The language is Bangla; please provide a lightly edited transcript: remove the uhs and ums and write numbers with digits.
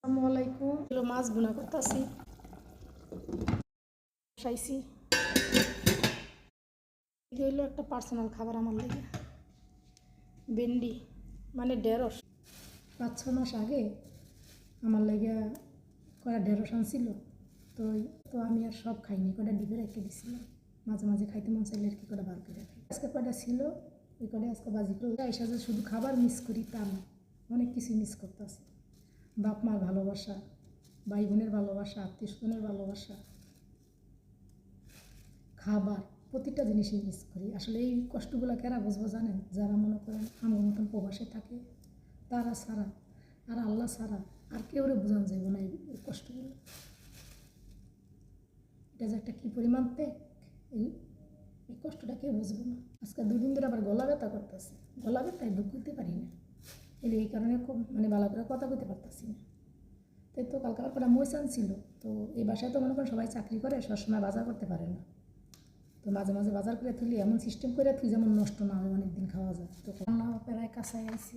আসসালামু আলাইকুম। মাছ ভুনা করতেছি, বসাইছি। এটা হইলো একটা পার্সোনাল খাবার আমার লাগে। ভেন্ডি মানে ঢেঁড়স 5-6 মাস আগে আমার লাগে কয়টা ঢেঁড়স আনছিল। তো তো আমি আর সব খাইনি, কয়টা ডিবে রেখে দিছিলাম। মাঝে মাঝে খাইতে মন চাইলে আর কি কয়টা বার করে রাখি। আজকে কয়টা ছিল, ওই কয়টা আজকে বাজি করে এসে যে শুধু খাবার মিস করি তা না, অনেক কিছু মিস করতেছি। বাপ মার ভালোবাসা, ভাই বোনের ভালোবাসা, আত্মীয় স্বজনের ভালোবাসা, খাবার, প্রতিটা জিনিসই মিস করি। আসলে এই কষ্টগুলো কারা বুঝবো জানেন? যারা মনে করেন আমার মতন প্রবাসে থাকে, তারা ছাড়া আর আল্লাহ ছাড়া আর কেউরে বোঝানো যাবে না এই কষ্টগুলো। এটা যে একটা কী পরিমাণ ত্যাগ, এই এই কষ্টটা কেউ বুঝবো না। আজকে 2 দিন ধরে আবার গলা ব্যথা করতেছে, গলা ব্যথায় বুক করতে পারি না। এই কারণে খুব মানে ভালো করে কথা কইতে পারতেছি না। তো কালকে আবার কটা মহিষ ছিল। তো এই বাসায় তো মনে করেন সবাই চাকরি করে, সবসময় বাজার করতে পারে না। তো মাঝে মাঝে বাজার করে তুলি, এমন সিস্টেম করে তুই যেমন নষ্ট না হয়, অনেক দিন খাওয়া যায়। তো রান্না প্রায় কাছায় আইছি।